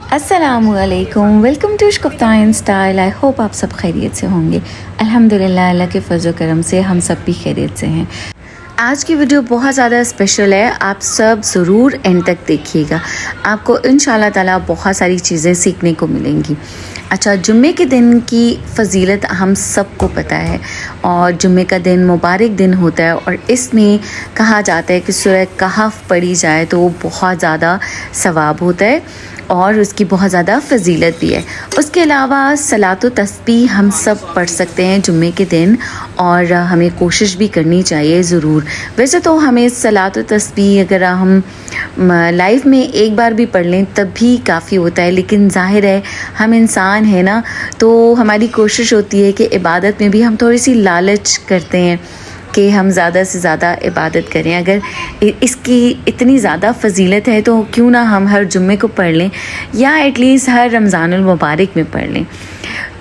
अस्सलामुअलैकुम, welcome to Ishq style. I hope आप सब खैरियत से होंगे। अल्हम्दुलिल्लाह, अल्लाह के फज़ल करम से हम सब भी खैरियत से हैं। आज की वीडियो बहुत ज़्यादा स्पेशल है, आप सब ज़रूर एंड तक देखिएगा। आपको इंशाल्लाह ताला बहुत सारी चीज़ें सीखने को मिलेंगी। अच्छा, जुम्मे के दिन की फ़जीलत हम सबको पता है और जुम्मे का दिन मुबारक दिन होता है और इसमें कहा जाता है कि सूरह कहफ़ पढ़ी जाए तो बहुत ज़्यादा सवाब होता है और उसकी बहुत ज़्यादा फ़जीलत भी है। उसके अलावा सलात व तस्बीह हम सब पढ़ सकते हैं जुम्मे के दिन और हमें कोशिश भी करनी चाहिए ज़रूर। वैसे तो हमें सलात व तस्बीह अगर हम लाइफ में एक बार भी पढ़ लें तब भी काफ़ी होता है, लेकिन ज़ाहिर है हम इंसान हैं ना, तो हमारी कोशिश होती है कि इबादत में भी हम थोड़ी सी लालच करते हैं कि हम ज़्यादा से ज़्यादा इबादत करें। अगर इसकी इतनी ज़्यादा फ़जीलत है तो क्यों ना हम हर जुम्मे को पढ़ लें या एटलीस्ट हर रमज़ानुल मुबारक में पढ़ लें।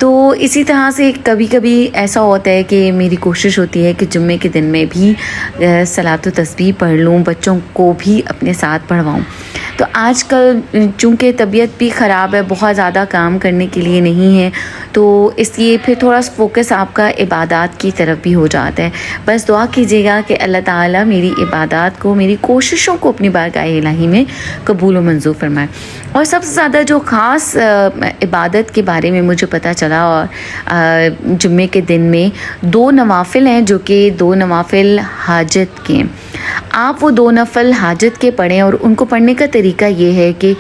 तो इसी तरह से कभी कभी ऐसा होता है कि मेरी कोशिश होती है कि जुम्मे के दिन में भी सलात व तस्बीह पढ़ लूँ, बच्चों को भी अपने साथ पढ़वाऊँ। तो आजकल चूँकि तबीयत भी ख़राब है, बहुत ज़्यादा काम करने के लिए नहीं है, तो इसलिए फिर थोड़ा फोकस आपका इबादत की तरफ भी हो जाता है। बस दुआ कीजिएगा कि अल्लाह ताला मेरी इबादत को, मेरी कोशिशों को अपनी बारगाह इलाही में कबूल व मंजूर फरमाए। और सबसे ज़्यादा जो ख़ास इबादत के बारे में मुझे पता चला, और जुम्मे के दिन में 2 नवाफ़िल हैं जो कि 2 नवाफ़िल हाजत के हैं। आप वो 2 नफल हाजत के पढ़ें और उनको पढ़ने का तरीका ये है कि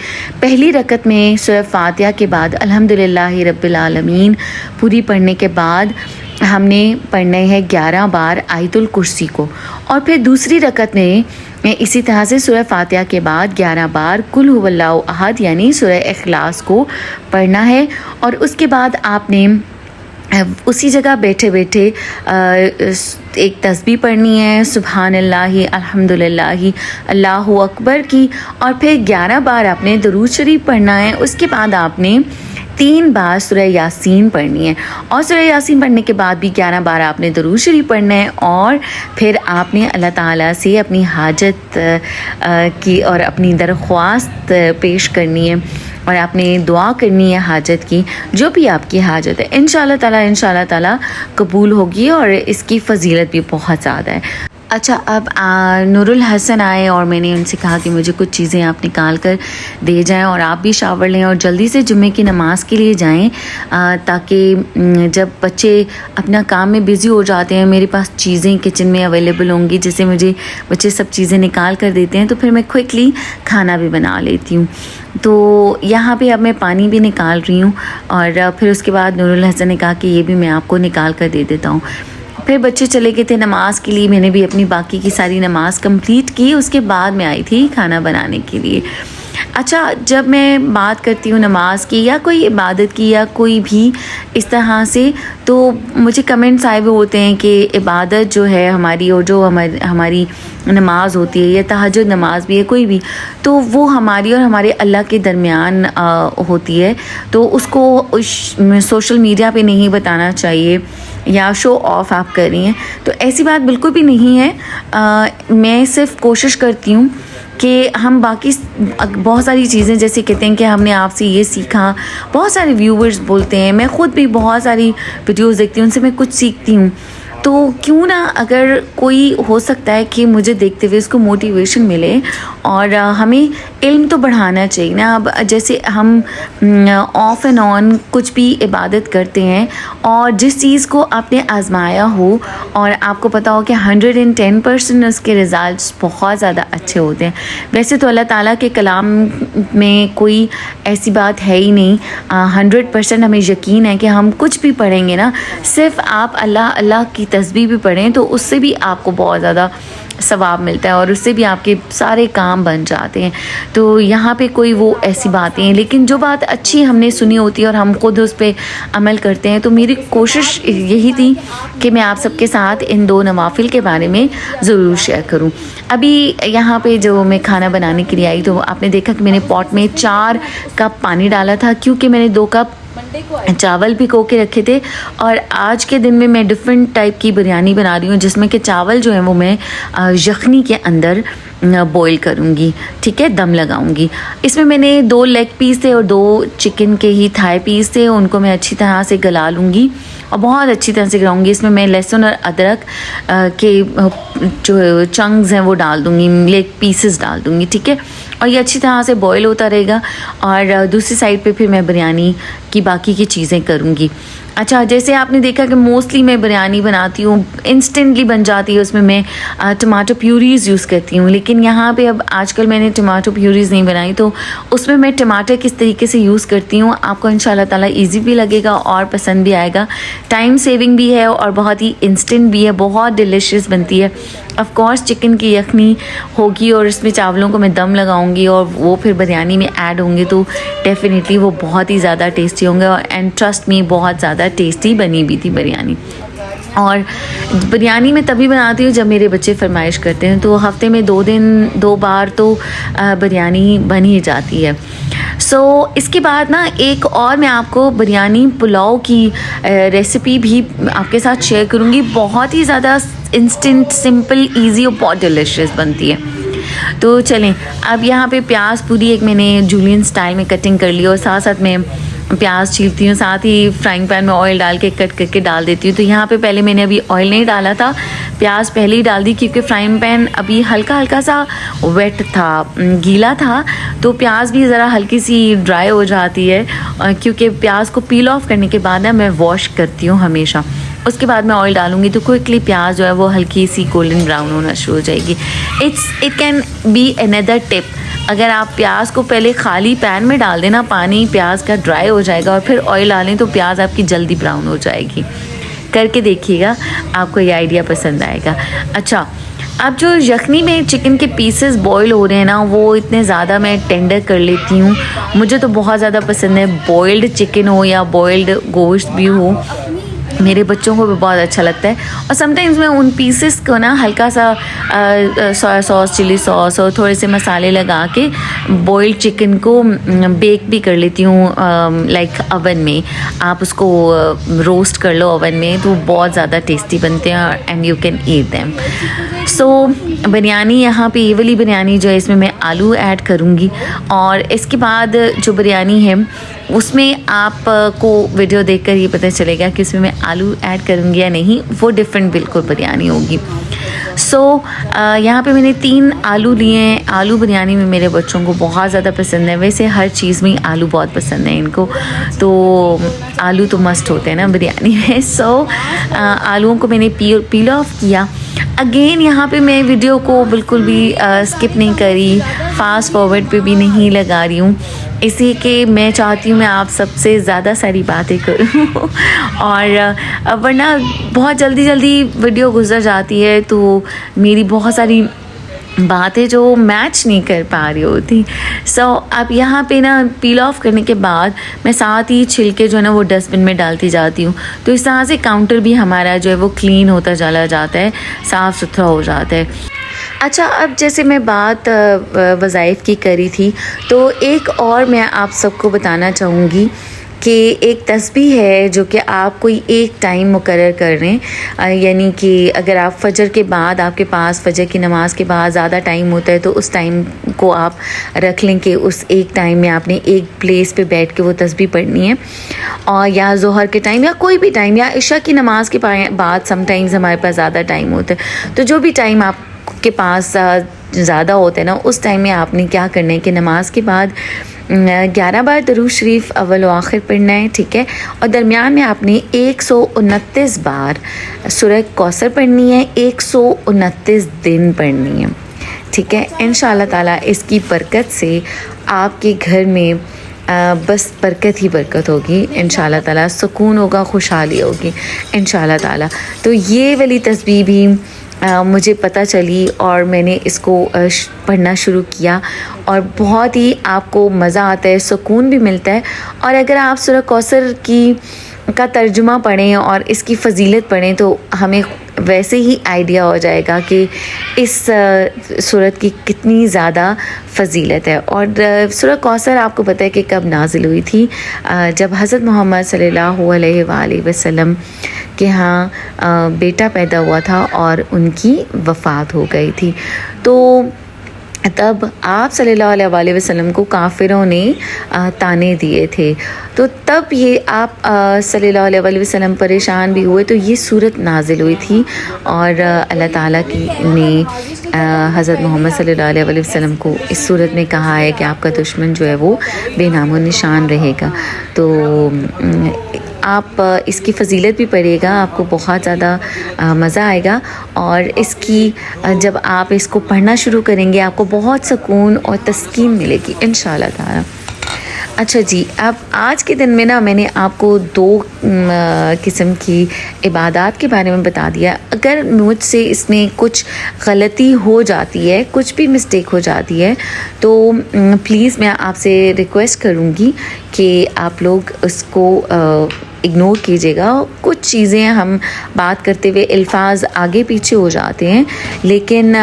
पहली रकत में सूरह फातिहा के बाद अल्हम्दुलिल्लाहि रब्बिल आलमीन पूरी पढ़ने के बाद हमने पढ़ना है 11 बार आयतुल कुर्सी को, और फिर दूसरी रकत में इसी तरह से सूरह फातिहा के बाद 11 बार कुल हुवल्लाहु अहद यानी सूरह इखलास को पढ़ना है। और उसके बाद आपने उसी जगह बैठे बैठे एक तस्बीह पढ़नी है, सुभानअल्लाहि अल्हम्दुलिल्लाहि अल्लाहु अकबर की, और फिर 11 बार आपने दरूद शरीफ पढ़ना है। उसके बाद आपने 3 बार सूरह यासीन पढ़नी है, और सूरह यासीन पढ़ने के बाद भी 11 बार आपने दरूद शरीफ पढ़ना है, और फिर आपने अल्लाह ताला से अपनी हाजत की और अपनी दरख्वास्त पेश करनी है और आपने दुआ करनी है हाजत की, जो भी आपकी हाजत है इंशाल्लाह ताला कबूल होगी और इसकी फ़जीलत भी बहुत ज़्यादा है। अच्छा, अब नूरुल हसन आए और मैंने उनसे कहा कि मुझे कुछ चीज़ें आप निकाल कर दे जाएं और आप भी शावर लें और जल्दी से जुम्मे की नमाज़ के लिए जाएं, ताकि जब बच्चे अपना काम में बिज़ी हो जाते हैं, मेरे पास चीज़ें किचन में अवेलेबल होंगी जिससे मुझे बच्चे सब चीज़ें निकाल कर देते हैं, तो फिर मैं क्विकली खाना भी बना लेती हूँ। तो यहाँ पे अब मैं पानी भी निकाल रही हूँ और फिर उसके बाद नूरुल हसन ने कहा कि ये भी मैं आपको निकाल कर दे देता हूँ। फिर बच्चे चले गए थे नमाज़ के लिए, मैंने भी अपनी बाकी की सारी नमाज़ कंप्लीट की, उसके बाद मैं आई थी खाना बनाने के लिए। अच्छा, जब मैं बात करती हूँ नमाज की या कोई इबादत की या कोई भी इस तरह से, तो मुझे कमेंट्स आए हुए होते हैं कि इबादत जो है हमारी और जो हमारी नमाज होती है या तहज्जुद नमाज भी है कोई भी, तो वो हमारी और हमारे अल्लाह के दरमियान होती है, तो उसको सोशल मीडिया पे नहीं बताना चाहिए या शो ऑफ आप कर रही हैं, तो ऐसी बात बिल्कुल भी नहीं है। मैं सिर्फ कोशिश करती हूँ कि हम बाकी बहुत सारी चीज़ें, जैसे कहते हैं कि हमने आपसे ये सीखा, बहुत सारे व्यूवर्स बोलते हैं, मैं ख़ुद भी बहुत सारी वीडियोस देखती हूँ, उनसे मैं कुछ सीखती हूँ, तो क्यों ना अगर कोई हो सकता है कि मुझे देखते हुए इसको मोटिवेशन मिले, और हमें इल्म तो बढ़ाना चाहिए ना। अब जैसे हम ऑफ एंड ऑन कुछ भी इबादत करते हैं और जिस चीज़ को आपने आजमाया हो और आपको पता हो कि 110% उसके रिज़ल्ट्स बहुत ज़्यादा अच्छे होते हैं। वैसे तो अल्लाह ताला के कलाम में कोई ऐसी बात है ही नहीं, 100% हमें यकीन है कि हम कुछ भी पढ़ेंगे ना, सिर्फ आप अल्लाह अल्लाह की तस्बीह भी पढ़ें तो उससे भी आपको बहुत ज़्यादा सवाब मिलता है और उससे भी आपके सारे काम बन जाते हैं। तो यहाँ पे कोई वो ऐसी बातें हैं, लेकिन जो बात अच्छी हमने सुनी होती है और हम खुद उस पर अमल करते हैं, तो मेरी कोशिश यही थी कि मैं आप सबके साथ इन 2 नवाफिल के बारे में ज़रूर शेयर करूँ। अभी यहाँ पे जो मैं खाना बनाने के लिए आई तो आपने देखा कि मैंने पॉट में 4 कप पानी डाला था, क्योंकि मैंने 2 कप चावल भिगो के रखे थे और आज के दिन में मैं डिफरेंट टाइप की बिरयानी बना रही हूँ, जिसमें कि चावल जो है वो मैं यखनी के अंदर बॉईल करूँगी, ठीक है, दम लगाऊंगी। इसमें मैंने 2 लेग पीस थे और 2 चिकन के ही थाई पीस थे, उनको मैं अच्छी तरह से गला लूँगी और बहुत अच्छी तरह से गलाऊंगी। इसमें मैं लहसुन और अदरक के जो चंक्स हैं वो डाल दूँगी, लेग पीसेस डाल दूँगी, ठीक है, और ये अच्छी तरह से बॉईल होता रहेगा। और दूसरी साइड पे फिर मैं बिरयानी की बाकी की चीज़ें करूँगी। अच्छा, जैसे आपने देखा कि मोस्टली मैं बिरयानी बनाती हूँ, इंस्टेंटली बन जाती है, उसमें मैं टमाटो प्यूरीज़ यूज़ करती हूँ। लेकिन यहाँ पे अब आजकल मैंने टमाटो प्यूरीज़ नहीं बनाई, तो उसमें मैं टमाटर किस तरीके से यूज़ करती हूँ आपको इंशाल्लाह ताला ईजी भी लगेगा और पसंद भी आएगा। टाइम सेविंग भी है और बहुत ही इंस्टेंट भी है, बहुत डिलीशियस बनती है। ऑफ कोर्स चिकन की यखनी होगी और इसमें चावलों को मैं दम लगाऊंगी और वो फिर बिरयानी में ऐड होंगे, तो डेफिनेटली वो बहुत ही ज़्यादा टेस्टी होंगे। और एंड ट्रस्ट मी, बहुत ज़्यादा टेस्टी बनी भी थी बिरयानी। और बिरयानी मैं तभी बनाती हूँ जब मेरे बच्चे फरमाइश करते हैं, तो हफ्ते में 2 बार तो बिरयानी बन ही जाती है। इसके बाद ना एक और मैं आपको बिरयानी पुलाव की रेसिपी भी आपके साथ शेयर करूँगी। बहुत ही ज़्यादा इंस्टेंट, सिंपल, इजी और बहुत डिलीशियस बनती है। तो चलें, अब यहाँ पे प्याज पूरी एक मैंने जूलियन स्टाइल में कटिंग कर ली और साथ साथ मैं प्याज छीलती हूँ, साथ ही फ्राइंग पैन में ऑयल डाल के कट करके डाल देती हूँ। तो यहाँ पे पहले मैंने अभी ऑयल नहीं डाला था, प्याज पहले ही डाल दी, क्योंकि फ्राइंग पैन अभी हल्का हल्का सा वेट था, गीला था, तो प्याज भी ज़रा हल्की सी ड्राई हो जाती है, क्योंकि प्याज को पील ऑफ करने के बाद ना मैं वॉश करती हूँ हमेशा। उसके बाद मैं ऑयल डालूंगी तो क्विकली प्याज जो है वो हल्की सी गोल्डन ब्राउन होना शुरू हो जाएगी। It can be another tip, अगर आप प्याज को पहले खाली पैन में डाल देना, पानी प्याज का ड्राई हो जाएगा और फिर ऑयल डालें तो प्याज आपकी जल्दी ब्राउन हो जाएगी। करके देखिएगा, आपको ये आइडिया पसंद आएगा। अच्छा, अब जो यखनी में चिकन के पीसेस बॉईल हो रहे हैं ना, वो इतने ज़्यादा मैं टेंडर कर लेती हूँ। मुझे तो बहुत ज़्यादा पसंद है, बॉइल्ड चिकन हो या बॉइल्ड गोश्त भी हो, मेरे बच्चों को भी बहुत अच्छा लगता है। और समटाइम्स मैं उन पीसेस को ना हल्का सा सोया सॉस, चिली सॉस और थोड़े से मसाले लगा के बॉइल्ड चिकन को बेक भी कर लेती हूँ, लाइक अवन में। आप उसको रोस्ट कर लो अवन में, तो बहुत ज़्यादा टेस्टी बनते हैं and you can eat them. Biryani यहाँ पे ये वाली बिरयानी जो है, इसमें मैं आलू ऐड करूँगी और इसके बाद जो बिरयानी है उसमें आपको वीडियो देखकर ये पता चलेगा कि उसमें मैं आलू ऐड करूँगी या नहीं, वो डिफरेंट बिल्कुल बिरयानी होगी। यहाँ पे मैंने 3 आलू लिए हैं। आलू बिरयानी में मेरे बच्चों को बहुत ज़्यादा पसंद है, वैसे हर चीज़ में आलू बहुत पसंद है इनको, तो आलू तो मस्ट होते हैं ना बिरयानी में। आलूओं को मैंने पील ऑफ किया। अगेन यहाँ पे मैं वीडियो को बिल्कुल भी स्किप नहीं करी, फास्ट फॉरवर्ड पे भी नहीं लगा रही हूँ, इसी के मैं चाहती हूँ मैं आप सबसे ज़्यादा सारी बातें करूँ और वरना बहुत जल्दी वीडियो गुजर जाती है, तो मेरी बहुत सारी बातें जो मैच नहीं कर पा रही होती। अब यहाँ पे ना पील ऑफ करने के बाद मैं साथ ही छिलके जो है ना वो डस्टबिन में डालती जाती हूँ, तो इस तरह से काउंटर भी हमारा जो है वो क्लीन होता चला जाता है, साफ़ सुथरा हो जाता है। अच्छा, अब जैसे मैं बात वज़ाइफ की करी थी, तो एक और मैं आप सबको बताना चाहूँगी कि एक तस्बीह है जो कि आप कोई एक टाइम मुकर्रर कर रहे हैं, यानी कि अगर आप फ़जर के बाद, आपके पास फ़जर की नमाज़ के बाद ज़्यादा टाइम होता है, तो उस टाइम को आप रख लें कि उस एक टाइम में आपने एक प्लेस पे बैठ के वो तस्बीह पढ़नी है। और या ज़ोहर के टाइम या कोई भी टाइम या इशा की नमाज़ के बाद समटाइम्स हमारे पास ज़्यादा टाइम होता है, तो जो भी टाइम आपके पास ज़्यादा होता है ना, उस टाइम में आपने क्या करना है कि नमाज के बाद 11 बार दरूद शरीफ अव्वल व आखिर पढ़ना है, ठीक है, और दरमियान में आपने 129 बार सूरह कौसर पढ़नी है, 129 दिन पढ़नी है, ठीक है। इंशाअल्लाह ताला इसकी बरकत से आपके घर में बस बरकत ही बरकत होगी, इंशाअल्लाह ताला सुकून होगा, खुशहाली होगी इंशाअल्लाह ताला। तो ये वाली तस्बीह भी मुझे पता चली और मैंने इसको पढ़ना शुरू किया और बहुत ही आपको मज़ा आता है, सुकून भी मिलता है। और अगर आप सूरह कौसर का तर्जुमा पढ़ें और इसकी फ़जीलत पढ़ें, तो हमें वैसे ही आइडिया हो जाएगा कि इस सूरत की कितनी ज़्यादा फ़जीलत है। और सूरह कौसर आपको पता है कि कब नाजिल हुई थी, जब हज़रत मोहम्मद सल्लल्लाहु अलैहि वसल्लम के यहाँ बेटा पैदा हुआ था और उनकी वफ़ात हो गई थी। तो तब आप सल्लल्लाहु अलैहि वसल्लम को काफ़िरों ने ताने दिए थे। तो तब ये आप सल्लल्लाहु अलैहि वसल्लम परेशान भी हुए, तो ये सूरत नाजिल हुई थी और अल्लाह ताला की ने हज़रत मोहम्मद सल्लल्लाहु अलैहि वसल्लम को इस सूरत में कहा है कि आपका दुश्मन जो है वो बेनामो निशान रहेगा। तो आप इसकी फ़जीलत भी पढ़िएगा, आपको बहुत ज़्यादा मज़ा आएगा। और इसकी जब आप इसको पढ़ना शुरू करेंगे आपको बहुत सुकून और तस्कीन मिलेगी इंशाअल्लाह ताला। अच्छा जी, अब आज के दिन में ना मैंने आपको 2 किस्म की इबादत के बारे में बता दिया। अगर मुझसे इसमें कुछ गलती हो जाती है, कुछ भी मिस्टेक हो जाती है, तो प्लीज़ मैं आपसे रिक्वेस्ट करूँगी कि आप लोग उसको इग्नोर कीजिएगा। कुछ चीज़ें हम बात करते हुए अल्फाज आगे पीछे हो जाते हैं, लेकिन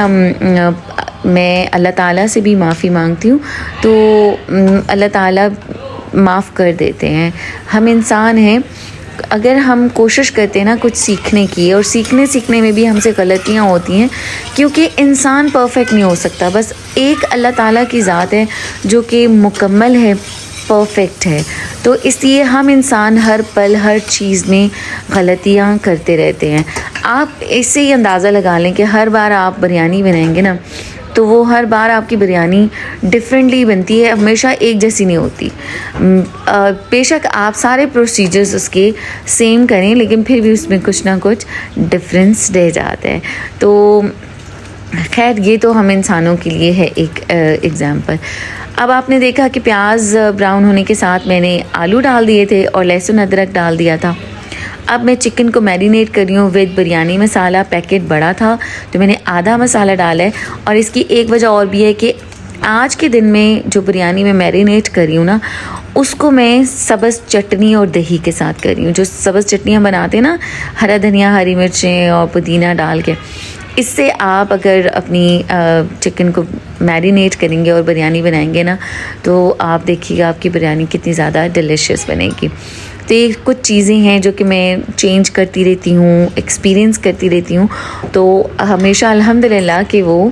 मैं अल्लाह ताला से भी माफ़ी मांगती हूँ, तो अल्लाह ताला माफ़ कर देते हैं। हम इंसान हैं, अगर हम कोशिश करते हैं ना कुछ सीखने की, और सीखने में भी हमसे गलतियाँ होती हैं, क्योंकि इंसान परफेक्ट नहीं हो सकता। बस एक अल्लाह ताला की ज़ात है जो कि मुकम्मल है, परफेक्ट है। तो इसलिए हम इंसान हर पल हर चीज़ में गलतियाँ करते रहते हैं। आप इससे ही अंदाज़ा लगा लें कि हर बार आप बिरयानी बनाएंगे ना, तो वो हर बार आपकी बिरयानी डिफरेंटली बनती है, हमेशा एक जैसी नहीं होती। बेशक आप सारे प्रोसीजर्स उसके सेम करें, लेकिन फिर भी उसमें कुछ ना कुछ डिफरेंस रह जाता है। तो खैर, ये तो हम इंसानों के लिए है एक एग्ज़ाम्पल। अब आपने देखा कि प्याज ब्राउन होने के साथ मैंने आलू डाल दिए थे और लहसुन अदरक डाल दिया था। अब मैं चिकन को मैरिनेट कर रही हूँ विद बिरयानी मसाला। पैकेट बड़ा था तो मैंने आधा मसाला डाला है। और इसकी एक वजह और भी है कि आज के दिन में जो बिरयानी में मैरिनेट कर रही हूँ ना, उसको मैं सब्ज़ चटनी और दही के साथ कर रही हूँ। जो सब्ज़ चटनियाँ बनाते हैं ना, हरा धनिया, हरी मिर्चें और पुदीना डाल के, इससे आप अगर अपनी चिकन को मैरिनेट करेंगे और बिरयानी बनाएंगे ना, तो आप देखिएगा आपकी बिरयानी कितनी ज़्यादा डिलीशियस बनेगी। तो ये कुछ चीज़ें हैं जो कि मैं चेंज करती रहती हूँ, एक्सपीरियंस करती रहती हूँ, तो हमेशा अल्हम्दुलिल्लाह कि वो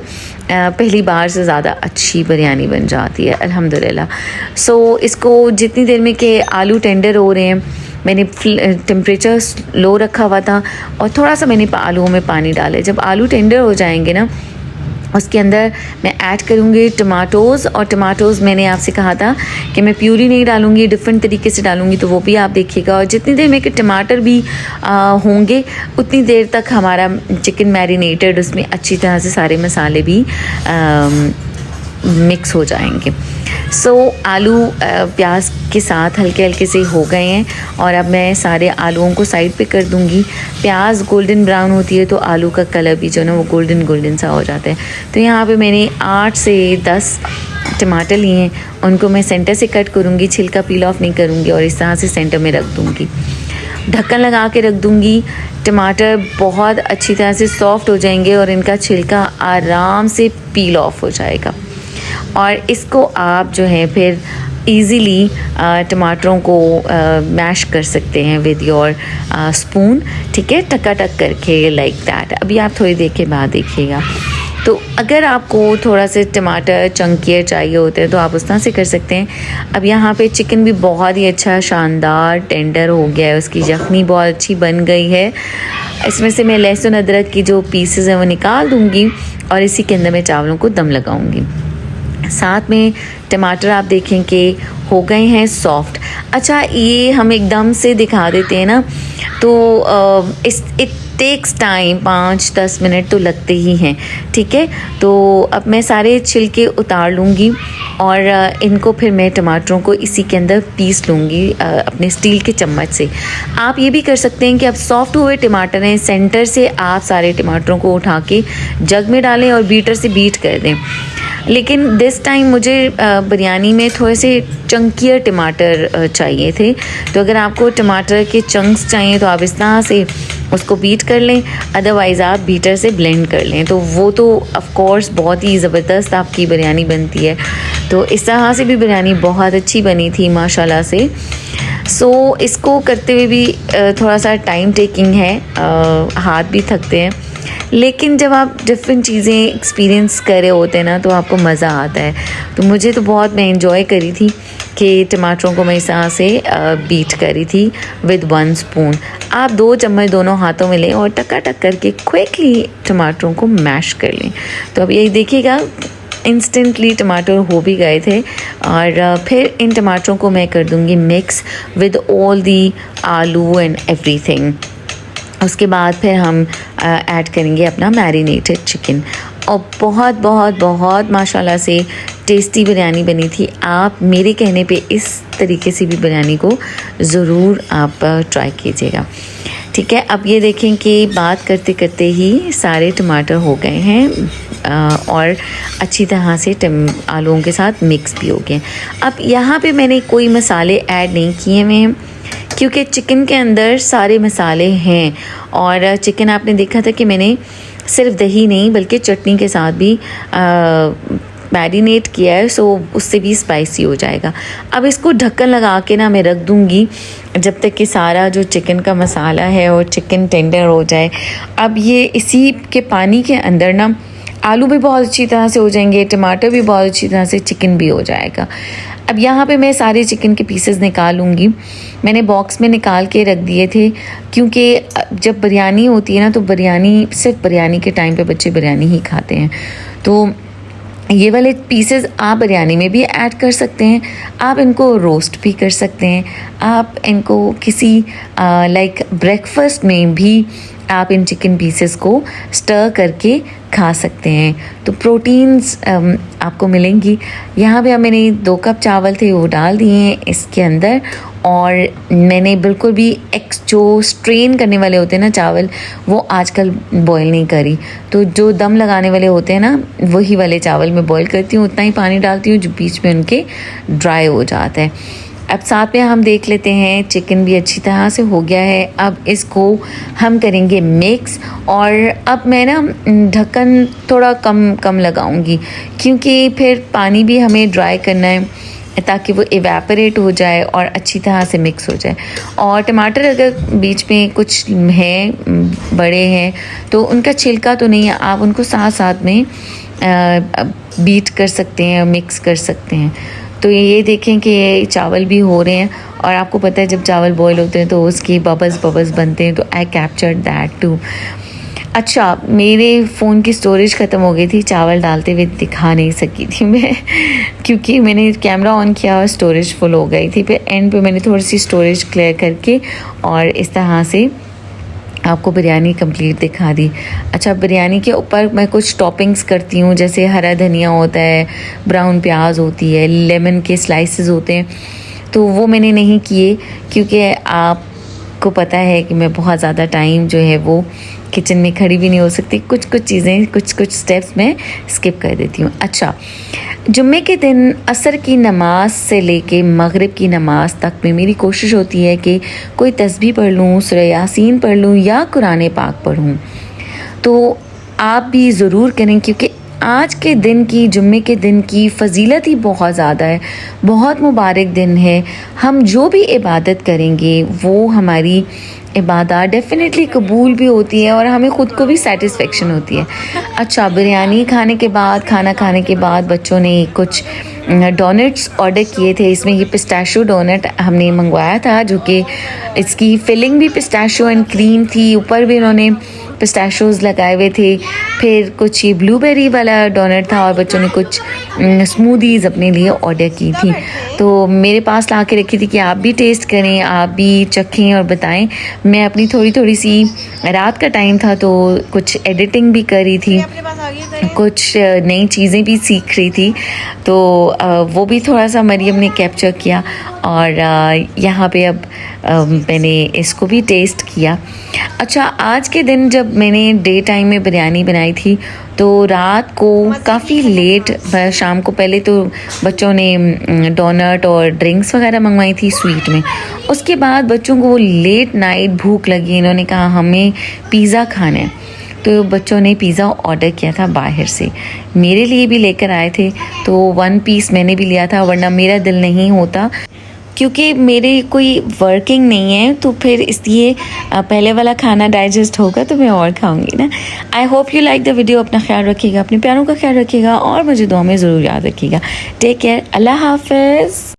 पहली बार से ज़्यादा अच्छी बिरयानी बन जाती है अल्हम्दुलिल्लाह। सो इसको जितनी देर में कि आलू टेंडर हो रहे हैं, मैंने टेम्परेचर लो रखा हुआ था और थोड़ा सा मैंने आलूओं में पानी डाला। जब आलू टेंडर हो जाएंगे ना, उसके अंदर मैं ऐड करूँगी टमाटोज़। और टमाटोज़ मैंने आपसे कहा था कि मैं प्यूरी नहीं डालूँगी, डिफरेंट तरीके से डालूँगी, तो वो भी आप देखिएगा। और जितनी देर में कि टमाटर भी होंगे, उतनी देर तक हमारा चिकन मैरिनेटेड, उसमें अच्छी तरह से सारे मसाले भी मिक्स हो जाएंगे। सो आलू प्याज के साथ हल्के हल्के से हो गए हैं और अब मैं सारे आलूओं को साइड पे कर दूंगी। प्याज गोल्डन ब्राउन होती है तो आलू का कलर भी जो है ना वो गोल्डन सा हो जाता है। तो यहाँ पे मैंने 8 से 10 टमाटर लिए हैं, उनको मैं सेंटर से कट करूँगी, छिलका पील ऑफ नहीं करूँगी और इस तरह से सेंटर में रख दूँगी। ढक्कन लगा के रख दूँगी। टमाटर बहुत अच्छी तरह से सॉफ्ट हो जाएंगे और इनका छिलका आराम से पील ऑफ हो जाएगा। और इसको आप जो है फिर इजीली टमाटरों को मैश कर सकते हैं विद योर स्पून, ठीक है, टक करके लाइक दैट। अभी आप थोड़ी देर के बाद देखिएगा। तो अगर आपको थोड़ा से टमाटर चंकियर चाहिए होते हैं तो आप उस तरह से कर सकते हैं। अब यहाँ पे चिकन भी बहुत ही अच्छा शानदार टेंडर हो गया है, उसकी यखनी बहुत अच्छी बन गई है। इसमें से मैं लहसुन अदरक की जो पीसेस हैं वो निकाल दूँगी और इसी के अंदर मैं चावलों को दम लगाऊँगी। साथ में टमाटर आप देखें कि हो गए हैं सॉफ्ट। अच्छा, ये हम एकदम से दिखा देते हैं ना, तो इट टेक्स टाइम, 5-10 मिनट तो लगते ही हैं, ठीक है। तो अब मैं सारे छिलके उतार लूँगी और इनको फिर मैं टमाटरों को इसी के अंदर पीस लूँगी अपने स्टील के चम्मच से। आप ये भी कर सकते हैं कि अब सॉफ्ट हुए टमाटर हैं, सेंटर से आप सारे टमाटरों को उठा के जग में डालें और बीटर से बीट कर दें। लेकिन दिस टाइम मुझे बिरयानी में थोड़े से चंकियर टमाटर चाहिए थे, तो अगर आपको टमाटर के चंक्स चाहिए तो आप इस तरह से उसको बीट कर लें, अदरवाइज़ आप बीटर से ब्लेंड कर लें, तो वो तो ऑफ कोर्स बहुत ही ज़बरदस्त आपकी बिरयानी बनती है। तो इस तरह से भी बिरयानी बहुत अच्छी बनी थी माशाल्लाह से। सो इसको करते हुए भी थोड़ा सा टाइम टेकिंग है, हाथ भी थकते हैं, लेकिन जब आप डिफरेंट चीज़ें एक्सपीरियंस कर रहे होते हैं ना तो आपको मज़ा आता है। तो मुझे तो बहुत, मैं इंजॉय करी थी कि टमाटरों को मैं इस तरह से बीट करी थी विद 1 स्पून। आप 2 चम्मच दोनों हाथों में लें और टका करके क्विकली टमाटरों को मैश कर लें। तो अब यही देखिएगा, इंस्टेंटली टमाटर हो भी गए थे। और फिर इन टमाटरों को मैं कर दूँगी मिक्स विद ऑल दी आलू एंड एवरीथिंग। उसके बाद फिर हम ऐड करेंगे अपना मैरिनेटेड चिकन। और बहुत बहुत बहुत माशाल्लाह से टेस्टी बिरयानी बनी थी। आप मेरे कहने पे इस तरीके से भी बिरयानी को ज़रूर आप ट्राई कीजिएगा, ठीक है। अब ये देखें कि बात करते करते ही सारे टमाटर हो गए हैं और अच्छी तरह से आलूओं के साथ मिक्स भी हो गए। अब यहाँ पे मैंने कोई मसाले ऐड नहीं किए हुए हैं क्योंकि चिकन के अंदर सारे मसाले हैं। और चिकन आपने देखा था कि मैंने सिर्फ दही नहीं बल्कि चटनी के साथ भी मैरिनेट किया है, सो उससे भी स्पाइसी हो जाएगा। अब इसको ढक्कन लगा के ना मैं रख दूँगी जब तक कि सारा जो चिकन का मसाला है और चिकन टेंडर हो जाए। अब ये इसी के पानी के अंदर ना आलू भी बहुत अच्छी तरह से हो जाएंगे, टमाटर भी बहुत अच्छी तरह से, चिकन भी हो जाएगा। अब यहाँ पे मैं सारे चिकन के पीसेस निकालूंगी। मैंने बॉक्स में निकाल के रख दिए थे क्योंकि जब बिरयानी होती है ना तो बिरयानी, सिर्फ बिरयानी के टाइम पे बच्चे बिरयानी ही खाते हैं। तो ये वाले पीसेस आप बिरयानी में भी ऐड कर सकते हैं, आप इनको रोस्ट भी कर सकते हैं, आप इनको किसी लाइक ब्रेकफास्ट में भी आप इन चिकन पीसेस को स्टर करके खा सकते हैं। तो प्रोटीन्स आपको मिलेंगी। यहाँ पे अब मैंने 2 कप चावल थे वो डाल दिए हैं इसके अंदर। और मैंने बिल्कुल भी जो स्ट्रेन करने वाले होते हैं ना चावल, वो आजकल बॉईल नहीं करी। तो जो दम लगाने वाले होते हैं ना, वही वाले चावल मैं बॉईल करती हूँ, उतना ही पानी डालती हूँ जो बीच में उनके ड्राई हो जाता है। अब साथ में हम देख लेते हैं चिकन भी अच्छी तरह से हो गया है। अब इसको हम करेंगे मिक्स। और अब मैं ना ढक्कन थोड़ा कम लगाऊंगी क्योंकि फिर पानी भी हमें ड्राई करना है ताकि वो इवेपोरेट हो जाए और अच्छी तरह से मिक्स हो जाए। और टमाटर अगर बीच में कुछ हैं, बड़े हैं, तो उनका छिलका तो नहीं है, आप उनको साथ साथ में बीट कर सकते हैं, मिक्स कर सकते हैं। तो ये देखें कि ये चावल भी हो रहे हैं। और आपको पता है जब चावल बॉईल होते हैं तो उसकी बबल्स बनते हैं, तो आई कैप्चर्ड दैट टू। अच्छा, मेरे फ़ोन की स्टोरेज ख़त्म हो गई थी, चावल डालते हुए दिखा नहीं सकी थी मैं क्योंकि मैंने कैमरा ऑन किया और स्टोरेज फुल हो गई थी। फिर एंड पे मैंने थोड़ी सी स्टोरेज क्लियर करके और इस तरह से आपको बिरयानी कंप्लीट दिखा दी। अच्छा, बिरयानी के ऊपर मैं कुछ टॉपिंग्स करती हूँ, जैसे हरा धनिया होता है, ब्राउन प्याज होती है, लेमन के स्लाइसेस होते हैं, तो वो मैंने नहीं किए क्योंकि आपको पता है कि मैं बहुत ज़्यादा टाइम जो है वो किचन में खड़ी भी नहीं हो सकती। कुछ चीज़ें, कुछ स्टेप्स मैं स्किप कर देती हूँ। अच्छा, जुम्मे के दिन असर की नमाज से लेके मगरिब की नमाज तक में मेरी कोशिश होती है कि कोई तस्बीह पढ़ लूँ, सूरह यासीन पढ़ लूँ या कुरान पाक पढ़ूँ। तो आप भी ज़रूर करें क्योंकि आज के दिन की, जुम्मे के दिन की फ़जीलत ही बहुत ज़्यादा है, बहुत मुबारक दिन है। हम जो भी इबादत करेंगे वो हमारी इबादत डेफिनेटली कबूल भी होती है और हमें ख़ुद को भी सेटिस्फेक्शन होती है। अच्छा, बिरयानी खाने के बाद, खाना खाने के बाद बच्चों ने कुछ डोनट्स ऑर्डर किए थे। इसमें ये पिस्ताशियो डोनट हमने मंगवाया था, जो कि इसकी फिलिंग भी पिस्ताशियो एंड क्रीम थी, ऊपर भी उन्होंने पिस्ताशियोज़ लगाए हुए थे। फिर कुछ ये ब्लूबेरी वाला डोनट था और बच्चों ने कुछ स्मूदीज़ अपने लिए ऑर्डर की थी। तो मेरे पास ला के रखी थी कि आप भी टेस्ट करें, आप भी चखें और बताएं। मैं अपनी थोड़ी सी, रात का टाइम था तो कुछ एडिटिंग भी कर रही थी, कुछ नई चीज़ें भी सीख रही थी, तो वो भी थोड़ा सा मरियम ने कैप्चर किया। और यहाँ पे अब मैंने इसको भी टेस्ट किया। अच्छा, आज के दिन जब मैंने डे टाइम में बिरयानी बनाई थी तो रात को काफ़ी लेट, शाम को पहले तो बच्चों ने डोनट और ड्रिंक्स वगैरह मंगवाई थी स्वीट में। उसके बाद बच्चों को लेट नाइट भूख लगी, इन्होंने कहा हमें पिज़्ज़ा खाना है, तो बच्चों ने पिज़्ज़ा ऑर्डर किया था बाहर से। मेरे लिए भी लेकर आए थे, तो 1 पीस मैंने भी लिया था, वरना मेरा दिल नहीं होता क्योंकि मेरे कोई वर्किंग नहीं है, तो फिर इसलिए पहले वाला खाना डाइजेस्ट होगा तो मैं और खाऊंगी ना। I hope you like the video. अपना ख्याल रखिएगा, अपने प्यारों का ख्याल रखिएगा और मुझे दुआ में ज़रूर याद रखिएगा। टेक केयर, अल्लाह हाफिज़।